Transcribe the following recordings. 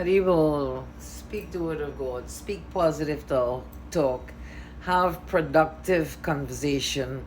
Haribol, speak the word of God, speak positive talk, have productive conversation,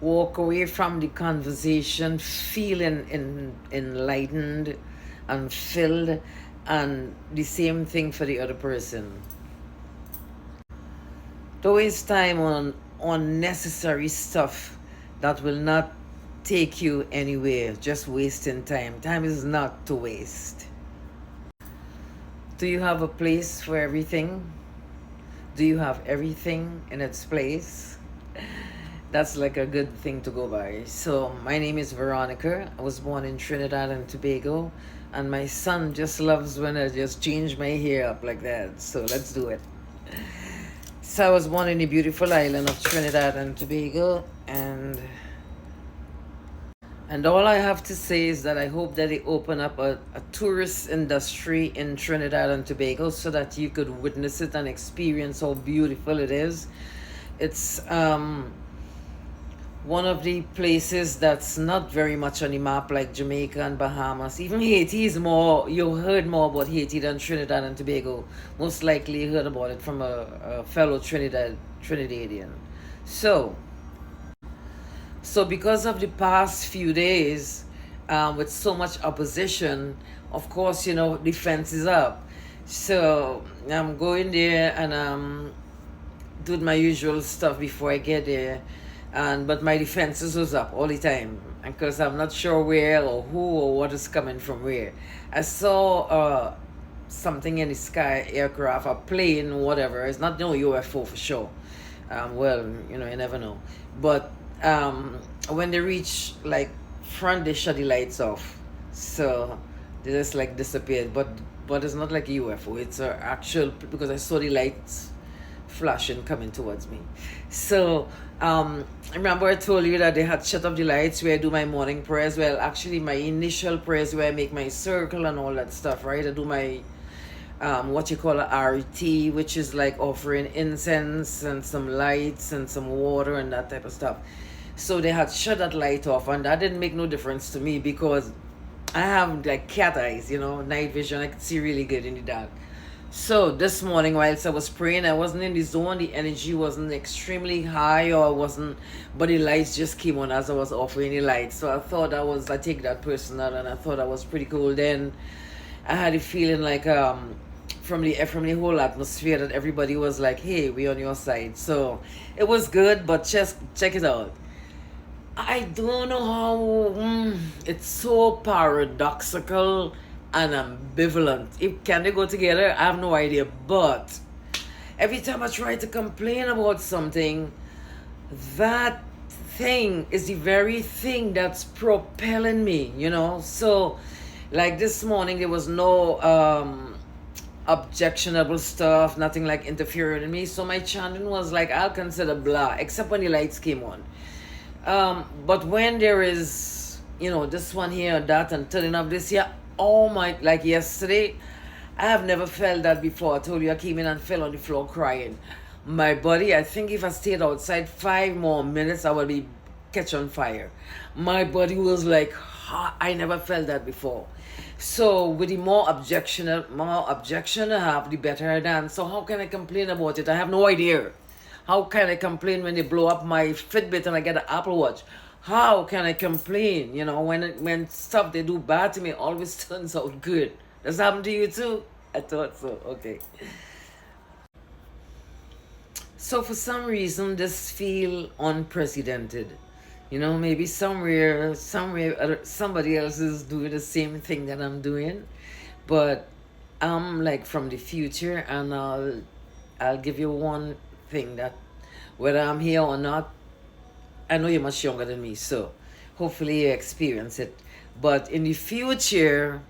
walk away from the conversation feeling enlightened and filled, and the same thing for the other person. Don't waste time on unnecessary stuff that will not take you anywhere, just wasting time. Time is not to waste. Do you have a place for everything? Do you have everything in its place? That's like a good thing to go by. So, my name is Veronica. I was born in Trinidad and Tobago, and my son just loves when I just change my hair up like that. So, let's do it. So, I was born in the beautiful island of Trinidad and Tobago, and all I have to say is that I hope that they open up a tourist industry in Trinidad and Tobago so that you could witness it and experience how beautiful it is. It's one of the places that's not very much on the map, like Jamaica and Bahamas. Even Haiti is more, you heard more about Haiti than Trinidad and Tobago. Most likely you heard about it from a fellow Trinidadian. So because of the past few days, with so much opposition, of course, the fence is up. So I'm going there and doing my usual stuff before I get there. But my defenses was up all the time, because I'm not sure where or who or what is coming from where. I saw something in the sky, aircraft, a plane, whatever. It's not no UFO for sure. Well, you never know. But when they reach like front, they shut the lights off, so they just like disappeared. But it's not like a UFO. It's an actual, because I saw the lights flashing coming towards me. So remember I told you that they had shut off the lights where I do my morning prayers. Well, actually, my initial prayers where I make my circle and all that stuff, right? I do my what you call a RT, which is like offering incense and some lights and some water and that type of stuff. So they had shut that light off, and that didn't make no difference to me because I have like cat eyes, night vision. I could see really good in the dark. So this morning, whilst I was praying, I wasn't in the zone. The energy wasn't extremely high, or I wasn't, but the lights just came on as I was offering the lights. So I thought I take that person out, and I thought that was pretty cool. Then I had a feeling like from the whole atmosphere that everybody was like, "Hey, we on your side." So it was good, but just check it out. I don't know how it's so paradoxical and ambivalent. Can they go together? I have no idea. But every time I try to complain about something, that thing is the very thing that's propelling me, So, like this morning, there was no objectionable stuff, nothing like interfering with me. So my chanting was like, I'll consider blah, except when the lights came on. But when there is, this one here, that, and turning up this here, oh my, like yesterday, I have never felt that before. I told you I came in and fell on the floor crying. My body, I think if I stayed outside 5 more minutes, I would be catch on fire. My body was like, I never felt that before. So with the more objection I have, the better I dance. So how can I complain about it? I have no idea. How can I complain when they blow up my Fitbit and I get an Apple Watch? How can I complain? When stuff they do bad to me always turns out good. Does that happen to you too? I thought so. Okay. So for some reason, this feel unprecedented. Maybe somewhere, somebody else is doing the same thing that I'm doing, but I'm like from the future, and I'll give you one thing that whether I'm here or not, I know you're much younger than me, so hopefully you experience it. But in the future,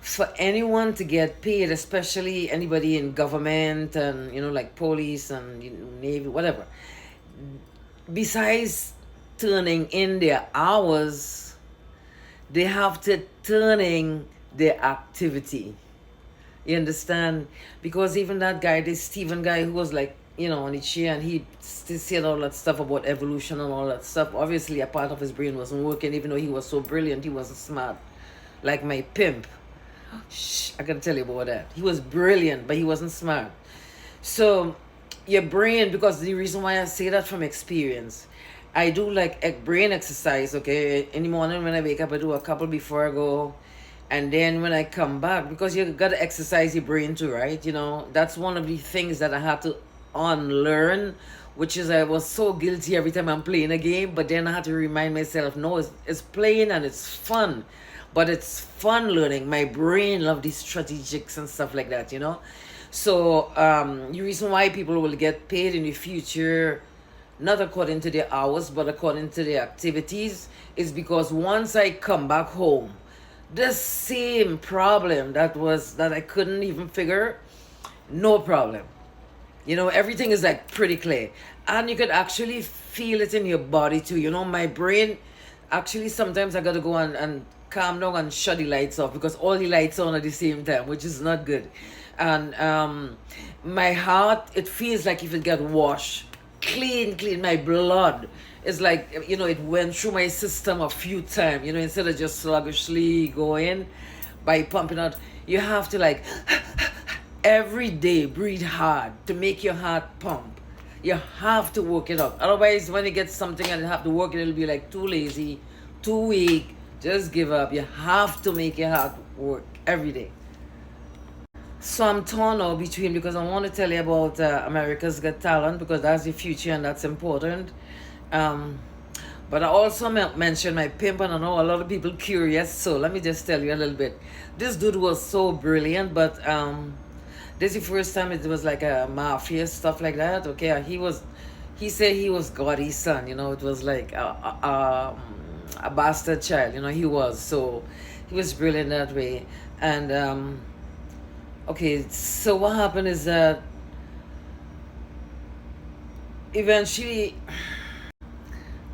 for anyone to get paid, especially anybody in government and like police and Navy, whatever, besides turning in their hours, they have to turning their activity. You understand? Because even that guy, this Stephen guy, who was like, on the chair, and he still said all that stuff about evolution and all that stuff. Obviously, a part of his brain wasn't working, even though he was so brilliant, he wasn't smart, like my pimp. Shh, I gotta tell you about that. He was brilliant, but he wasn't smart. So your brain, because the reason why I say that from experience, I do like brain exercise. Okay, in the morning when I wake up, I do a couple before I go, and then when I come back, because you gotta exercise your brain too, right? You know, that's one of the things that I had to unlearn, which is I was so guilty every time I'm playing a game, but then I had to remind myself, no, it's playing and it's fun, but it's fun learning. My brain love these strategics and stuff like that, you know. So the reason why people will get paid in the future, not according to their hours, but according to their activities, is because once I come back home, the same problem that I couldn't even figure, no problem. You know, everything is like pretty clear. And you could actually feel it in your body too. You know, my brain, actually, sometimes I gotta go and calm down and shut the lights off because all the lights on at the same time, which is not good. And my heart, it feels like if it got washed, clean, my blood. It's like, you know, it went through my system a few times, you know, instead of just sluggishly going by pumping out. You have to like every day breathe hard to make your heart pump. You have to work it up. Otherwise, when you get something and you have to work it, it'll be like too lazy, too weak. Just give up. You have to make your heart work every day. So I'm torn now between, because I want to tell you about America's Got Talent, because that's the future and that's important. Um, but I also mentioned my pimp, and I know a lot of people curious. So let me just tell you a little bit. This dude was so brilliant, but this is the first time it was like a mafia stuff like that. Okay, he said he was God's son. You know, it was like a bastard child. You know, he was, so he was brilliant that way. And okay, so what happened is that eventually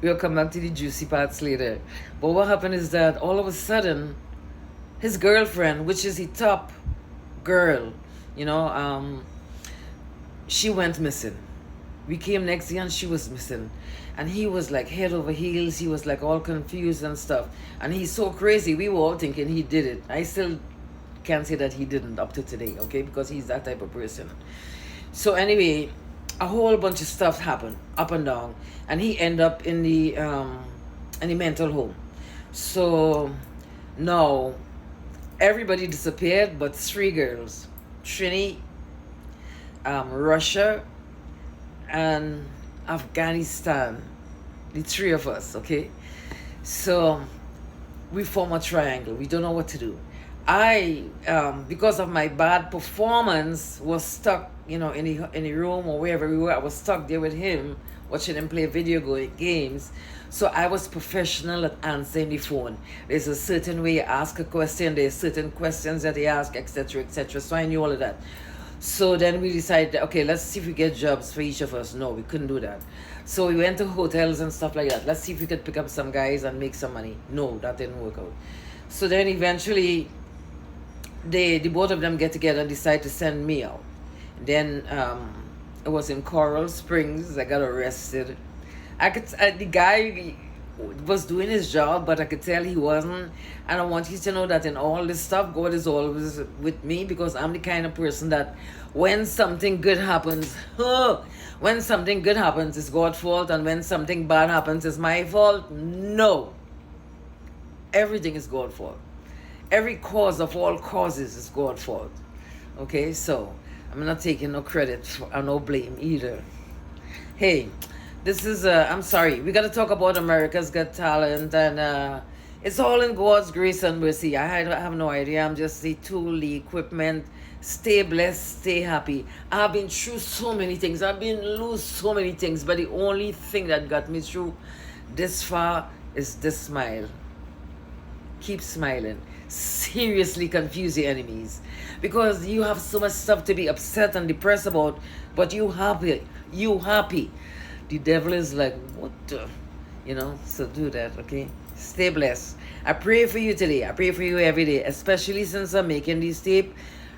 we'll come back to the juicy parts later. But what happened is that all of a sudden, his girlfriend, which is the top girl, you know, she went missing. We came next year and she was missing. And he was like head over heels. He was like all confused and stuff. And he's so crazy. We were all thinking he did it. I still can't say that he didn't up to today, okay? Because he's that type of person. So anyway, a whole bunch of stuff happened up and down. And he ended up in the mental home. So now everybody disappeared but three girls. Trini, Russia, and Afghanistan. The three of us, okay? So we form a triangle. We don't know what to do. I, because of my bad performance, was stuck, you know, in the room or wherever we were. I was stuck there with him, watching him play games. So I was professional at answering the phone. There's a certain way you ask a question. There's certain questions that they ask, etc., etc. So I knew all of that. So then we decided, okay, let's see if we get jobs for each of us. No, we couldn't do that. So we went to hotels and stuff like that. Let's see if we could pick up some guys and make some money. No, that didn't work out. So then eventually, the both of them get together and decide to send me out. Then it was in Coral Springs. I got arrested. The guy was doing his job, but I could tell he wasn't. And I want you to know that in all this stuff, God is always with me, because I'm the kind of person that when something good happens, when something good happens, it's God's fault, and when something bad happens, it's my fault. No, everything is God's fault. Every cause of all causes is God's fault. Okay, so I'm not taking no credit or no blame either. Hey, this is I'm sorry, we got to talk about America's Got Talent, and it's all in God's grace and mercy. I have no idea. I'm just the tool, the equipment. Stay blessed, stay happy. I've been through so many things. I've been lose so many things, but the only thing that got me through this far is this smile. Keep smiling. Seriously confuse your enemies, because you have so much stuff to be upset and depressed about, but you happy. The devil is like, what the, you know? So do that, okay? Stay blessed. I pray for you today. I pray for you every day, especially since I'm making this tape.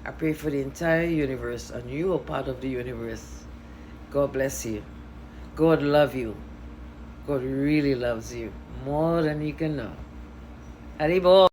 I pray for the entire universe, and you are part of the universe. God bless you. God love you. God really loves you more than you can know. Haribo.